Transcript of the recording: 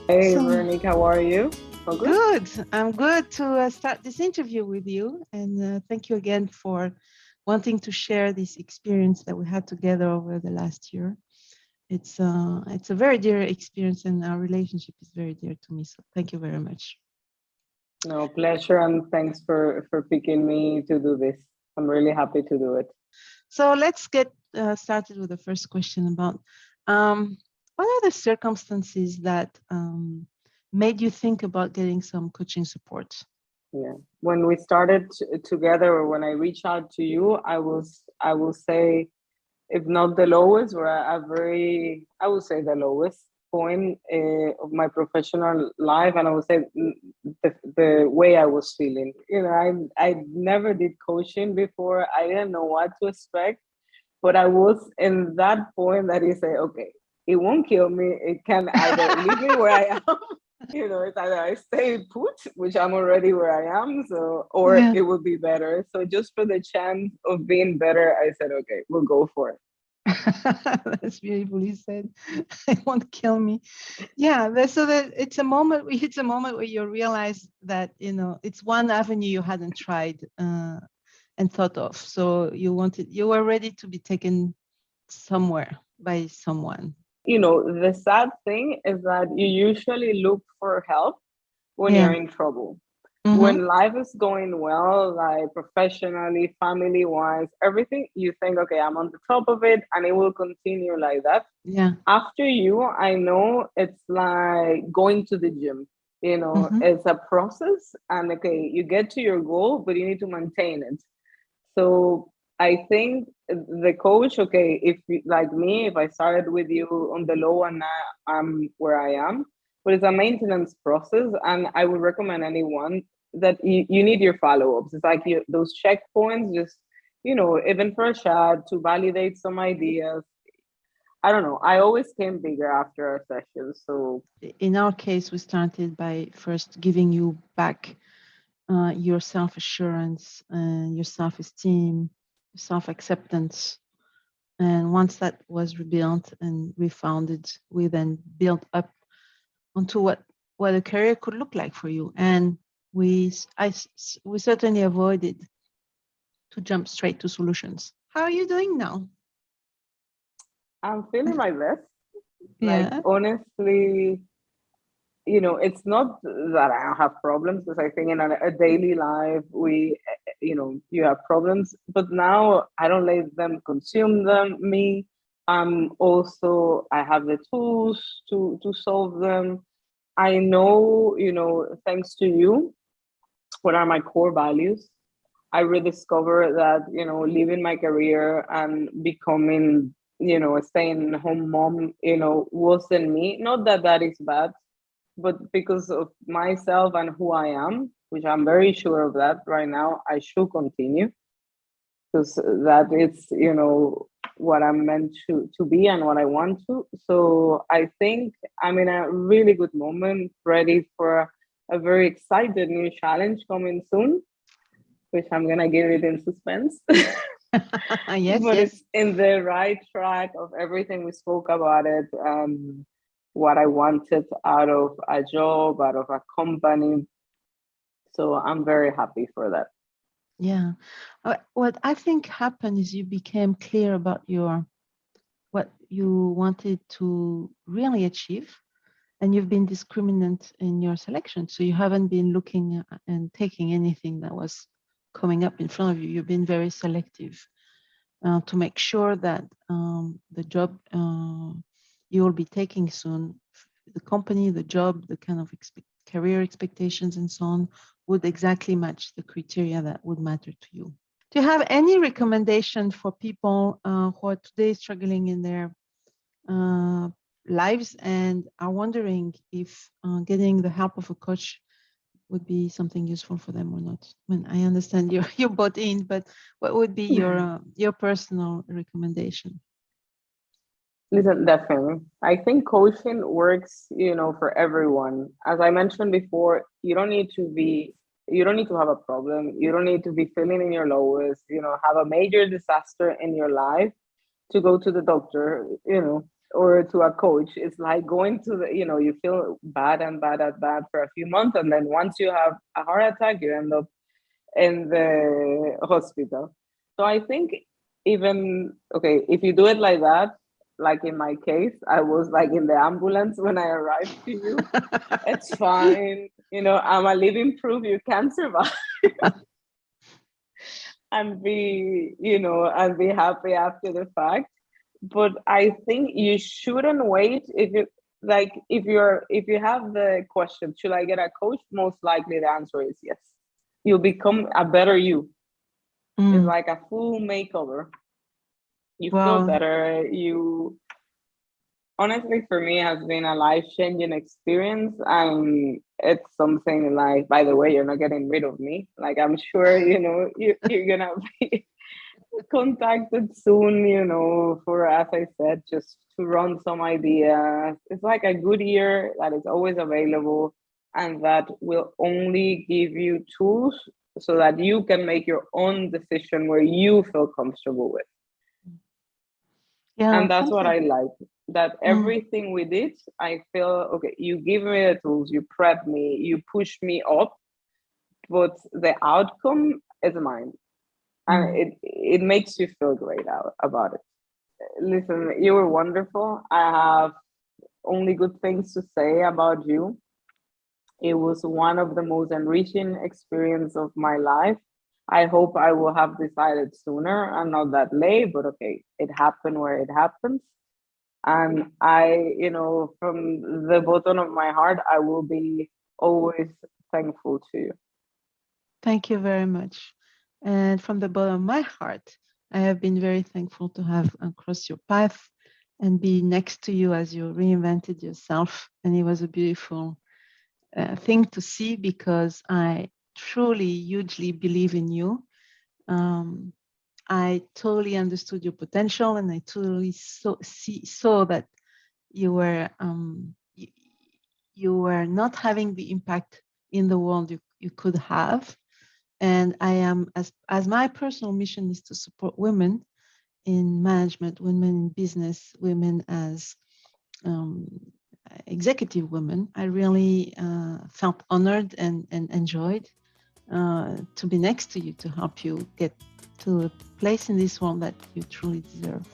Hey, So Veronique, how are you? All good? good. I'm good to start this interview with you. And thank you again for wanting to share this experience that we had together over the last year. It's a very dear experience, and our relationship is very dear to me. So thank you very much. No, pleasure, and thanks for picking me to do this. I'm really happy to do it. So let's get started with the first question about um, what are the circumstances that made you think about getting some coaching support? Yeah. When we started together, or when I reached out to you, I will say, if not the lowest, or I will say the lowest point of my professional life, and I would say the way I was feeling. I never did coaching before. I didn't know what to expect, but I was in that point that you say, okay, it won't kill me. It can either leave me where I am. It's either I stay put, which I'm already where I am, so or Yeah. it would be better. So just for the chance of being better, I said, okay, we'll go for it. That's beautifully said. It won't kill me. Yeah, so that it's a moment. It's a moment where you realize that it's one avenue you hadn't tried and thought of. So you were ready to be taken somewhere by someone. The sad thing is that you usually look for help when Yeah. you're in trouble. Mm-hmm. When life is going well, like professionally, family wise, everything, you think, okay, I'm on the top of it and it will continue like that. Yeah. After you, I know it's like going to the gym. Mm-hmm. It's a process, and okay, you get to your goal, but you need to maintain it. So I think the coach, okay, if like me, if I started with you on the low and now I'm where I am, but it's a maintenance process, and I would recommend anyone that you need your follow-ups. It's like those checkpoints, just even for a chat to validate some ideas. I don't know. I always came bigger after our sessions. So In our case, we started by first giving you back your self assurance and your self esteem, self acceptance. And once that was rebuilt and refounded, we then built up onto what a career could look like for you. And we certainly avoided to jump straight to solutions. How are you doing now? I'm feeling my best. Like Yeah. honestly, it's not that I don't have problems, because I think in a daily life you have problems, but now I don't let them consume me. Also, I have the tools to solve them. I know, thanks to you, what are my core values. I rediscovered that, leaving my career and becoming, a staying home mom, wasn't me. Not that that is bad, but because of myself and who I am, which I'm very sure of that right now, I should continue, because that is, what I'm meant to be and what I want to. So I think I'm in a really good moment, ready for a very excited new challenge coming soon, which I'm gonna give it in suspense. Yes, But yes. it's in the right track of everything we spoke about it. What I wanted out of a job, out of a company. So I'm very happy for that. Yeah. What I think happened is you became clear about what you wanted to really achieve, and you've been discriminant in your selection. So you haven't been looking and taking anything that was coming up in front of you. You've been very selective to make sure that the job you will be taking soon, the company, the job, the kind of career expectations, and so on, would exactly match the criteria that would matter to you. Do you have any recommendation for people who are today struggling in their uh, lives and are wondering if getting the help of a coach would be something useful for them or not? I mean, I understand you're bought in, but what would be your personal recommendation? Listen, definitely. I think coaching works, for everyone. As I mentioned before, you don't need to have a problem. You don't need to be feeling in your lowest, have a major disaster in your life to go to the doctor. or to a coach, it's like going to the, you feel bad and bad and bad for a few months, and then once you have a heart attack, you end up in the hospital. So I think, even, okay, if you do it like that, like in my case, I was like in the ambulance when I arrived to you. It's fine. I'm a living proof you can survive and be happy after the fact. But I think you shouldn't wait. If you have the question, should I get a coach? Most likely the answer is yes. You'll become a better you. It's like a full makeover. You feel Wow. better. Honestly, for me, it has been a life-changing experience, and it's something like, by the way, you're not getting rid of me. Like, I'm sure, you're gonna be contacted soon, for, as I said, just to run some ideas. It's like a good ear that is always available, and that will only give you tools so that you can make your own decision where you feel comfortable with. Yeah, And that's what I something. like. That everything we did, I feel, okay, you give me the tools, you prep me, you push me up, but the outcome is mine. And it makes you feel great about it. Listen, you were wonderful. I have only good things to say about you. It was one of the most enriching experience of my life. I hope I will have decided sooner and not that late, but okay, it happened where it happens. And I, from the bottom of my heart, I will be always thankful to you. Thank you very much. And from the bottom of my heart, I have been very thankful to have crossed your path and be next to you as you reinvented yourself. And it was a beautiful thing to see, because I truly, hugely believe in you. I totally understood your potential, and I totally saw that you were you were not having the impact in the world you could have. And I am, as my personal mission is to support women in management, women in business, women as executive women. I really felt honored and enjoyed to be next to you, to help you get to a place in this world that you truly deserve.